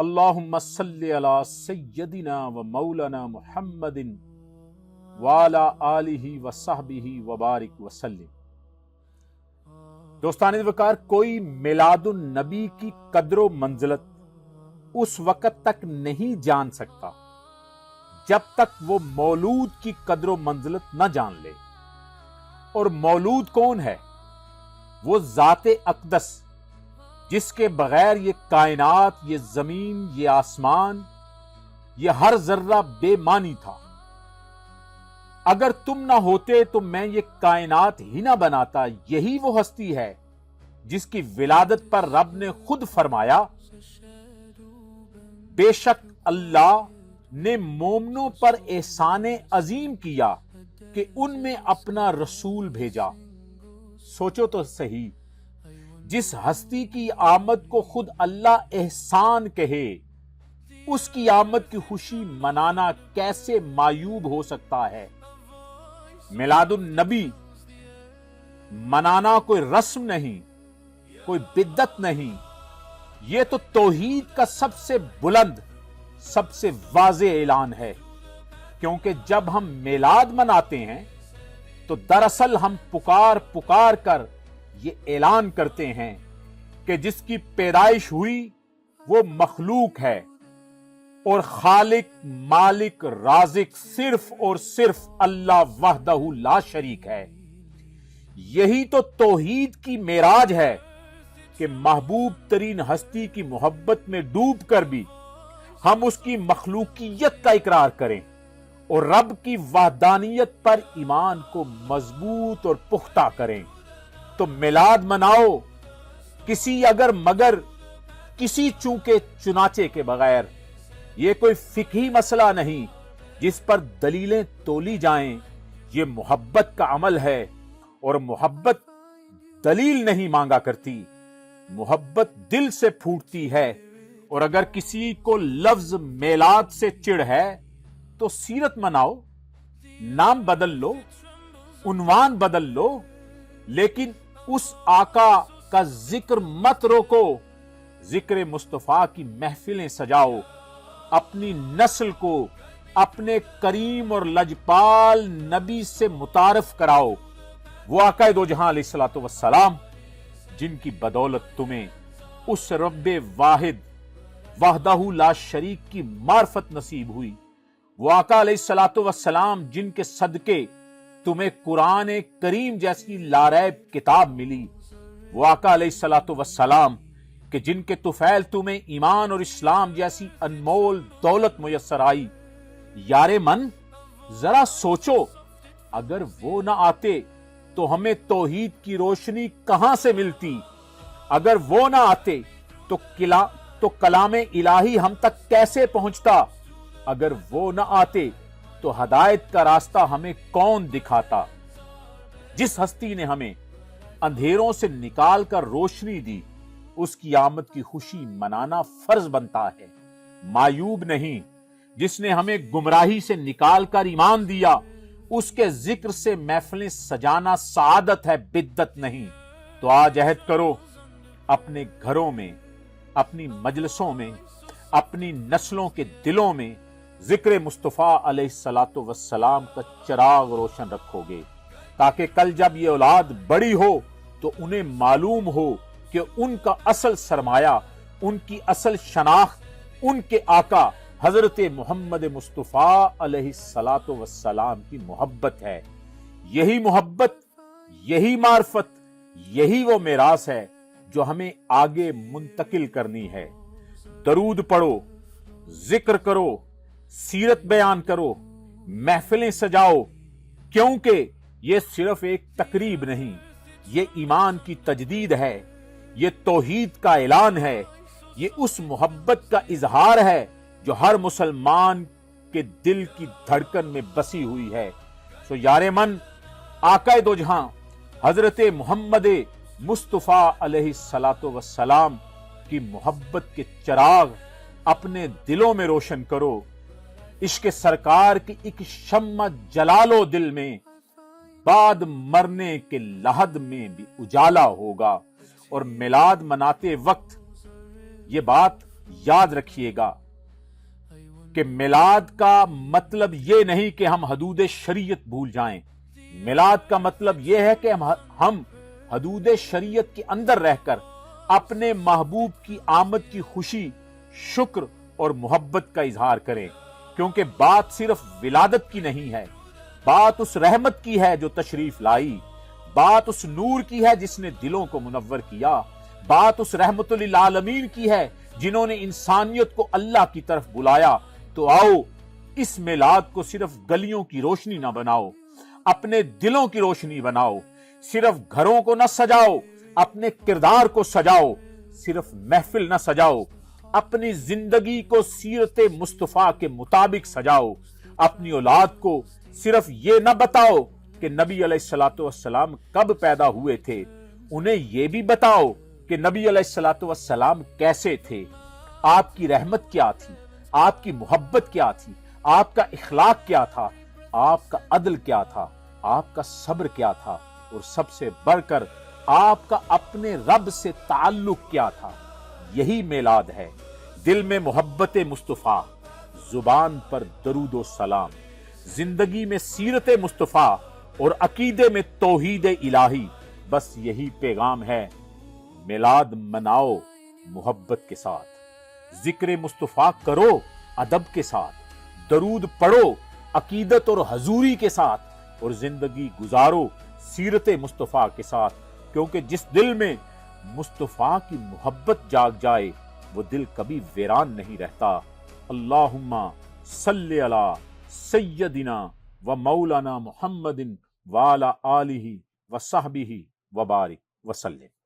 اللہم صلی علی سیدنا و مولانا محمد وعلی آلہ و صحبہ وبارک وسلم۔ دوستان وقار، کوئی میلاد النبی کی قدر و منزلت اس وقت تک نہیں جان سکتا جب تک وہ مولود کی قدر و منزلت نہ جان لے۔ اور مولود کون ہے؟ وہ ذات اقدس، جس کے بغیر یہ کائنات، یہ زمین، یہ آسمان، یہ ہر ذرہ بے معنی تھا۔ اگر تم نہ ہوتے تو میں یہ کائنات ہی نہ بناتا۔ یہی وہ ہستی ہے جس کی ولادت پر رب نے خود فرمایا، بے شک اللہ نے مومنوں پر احسان عظیم کیا کہ ان میں اپنا رسول بھیجا۔ سوچو تو صحیح، جس ہستی کی آمد کو خود اللہ احسان کہے، اس کی آمد کی خوشی منانا کیسے معیوب ہو سکتا ہے؟ میلاد النبی منانا کوئی رسم نہیں، کوئی بدعت نہیں، یہ تو توحید کا سب سے بلند، سب سے واضح اعلان ہے۔ کیونکہ جب ہم میلاد مناتے ہیں تو دراصل ہم پکار کر یہ اعلان کرتے ہیں کہ جس کی پیدائش ہوئی وہ مخلوق ہے، اور خالق، مالک، رازق صرف اور صرف اللہ وحدہ لا شریک ہے۔ یہی تو توحید کی معراج ہے کہ محبوب ترین ہستی کی محبت میں ڈوب کر بھی ہم اس کی مخلوقیت کا اقرار کریں اور رب کی وحدانیت پر ایمان کو مضبوط اور پختہ کریں۔ تو میلاد مناؤ، کسی اگر مگر، کسی چونکہ چنانچہ کے بغیر۔ یہ کوئی فقہی مسئلہ نہیں جس پر دلیلیں تولی جائیں، یہ محبت کا عمل ہے، اور محبت دلیل نہیں مانگا کرتی، محبت دل سے پھوٹتی ہے۔ اور اگر کسی کو لفظ میلاد سے چڑ ہے تو سیرت مناؤ، نام بدل لو، عنوان بدل لو، لیکن اس آقا کا ذکر مت روکو۔ ذکر مصطفیٰ کی محفلیں سجاؤ، اپنی نسل کو اپنے کریم اور لجپال نبی سے متعارف کراؤ، وہ آقا دو جہاں علیہ الصلوۃ والسلام جن کی بدولت تمہیں اس رب واحد وحدہ لا شریک کی معرفت نصیب ہوئی، وہ آقا علیہ الصلوۃ والسلام جن کے صدقے تمہیں قرآن کریم جیسی لاریب کتاب ملی، وہ آقا علیہ الصلوۃ والسلام کہ جن کے طفیل تمہیں ایمان اور اسلام جیسی انمول دولت میسر آئی۔ یار من، ذرا سوچو، اگر وہ نہ آتے تو ہمیں توحید کی روشنی کہاں سے ملتی؟ اگر وہ نہ آتے تو کلام الہی ہم تک کیسے پہنچتا؟ اگر وہ نہ آتے تو ہدایت کا راستہ ہمیں کون دکھاتا؟ جس ہستی نے ہمیں اندھیروں سے نکال کر روشنی دی، اس کی آمد کی خوشی منانا فرض بنتا ہے، معیوب نہیں۔ جس نے ہمیں گمراہی سے نکال کر ایمان دیا، اس کے ذکر سے محفلیں سجانا سعادت ہے، بدعت نہیں۔ تو آج عہد کرو، اپنے گھروں میں، اپنی مجلسوں میں، اپنی نسلوں کے دلوں میں ذکر مصطفیٰ علیہ الصلوۃ والسلام کا چراغ روشن رکھو گے، تاکہ کل جب یہ اولاد بڑی ہو تو انہیں معلوم ہو کہ ان کا اصل سرمایہ، ان کی اصل شناخت ان کے آقا حضرت محمد مصطفیٰ علیہ الصلوۃ والسلام کی محبت ہے۔ یہی محبت، یہی معرفت، یہی وہ میراث ہے جو ہمیں آگے منتقل کرنی ہے۔ درود پڑھو، ذکر کرو، سیرت بیان کرو، محفلیں سجاؤ، کیونکہ یہ صرف ایک تقریب نہیں، یہ ایمان کی تجدید ہے، یہ توحید کا اعلان ہے، یہ اس محبت کا اظہار ہے جو ہر مسلمان کے دل کی دھڑکن میں بسی ہوئی ہے۔ سو یار من، آقا دو جہاں حضرت محمد مصطفیٰ علیہ الصلوۃ والسلام کی محبت کے چراغ اپنے دلوں میں روشن کرو۔ عشق سرکار کی ایک شمع جلالو دل میں، بعد مرنے کے لحد میں بھی اجالا ہوگا۔ اور میلاد مناتے وقت یہ بات یاد رکھیے گا کہ میلاد کا مطلب یہ نہیں کہ ہم حدود شریعت بھول جائیں. میلاد کا مطلب یہ ہے کہ ہم حدود شریعت کے اندر رہ کر اپنے محبوب کی آمد کی خوشی، شکر اور محبت کا اظہار کریں، کیونکہ بات صرف ولادت کی نہیں ہے، بات اس رحمت کی ہے جو تشریف لائی، بات اس نور کی ہے جس نے دلوں کو منور کیا، بات اس رحمت للعالمین کی ہے جنہوں نے انسانیت کو اللہ کی طرف بلایا. تو آؤ اس میلاد کو صرف گلیوں کی روشنی نہ بناؤ، اپنے دلوں کی روشنی بناؤ. صرف گھروں کو نہ سجاؤ، اپنے کردار کو سجاؤ. صرف محفل نہ سجاؤ، اپنی زندگی کو سیرت مصطفیٰ کے مطابق سجاؤ. اپنی اولاد کو صرف یہ نہ بتاؤ کہ نبی علیہ الصلوۃ والسلام کب پیدا ہوئے تھے، انہیں یہ بھی بتاؤ کہ نبی علیہ الصلوۃ والسلام کیسے تھے، آپ کی رحمت کیا تھی، آپ کی محبت کیا تھی، آپ کا اخلاق کیا تھا، آپ کا عدل کیا تھا، آپ کا صبر کیا تھا، اور سب سے بڑھ کر آپ کا اپنے رب سے تعلق کیا تھا. یہی میلاد ہے. دل میں محبت مصطفیٰ، زبان پر درود و سلام، زندگی میں سیرت مصطفیٰ اور عقیدے میں توحید الہی. بس یہی پیغام ہے. میلاد مناؤ محبت کے ساتھ، ذکر مصطفیٰ کرو ادب کے ساتھ، درود پڑھو عقیدت اور حضوری کے ساتھ، اور زندگی گزارو سیرت مصطفیٰ کے ساتھ. کیونکہ جس دل میں مصطفیٰ کی محبت جاگ جائے وہ دل کبھی ویران نہیں رہتا. اللہم صلی علی سیدنا و مولانا محمد وعلی آلہ و صحبہ وبارک وسلم.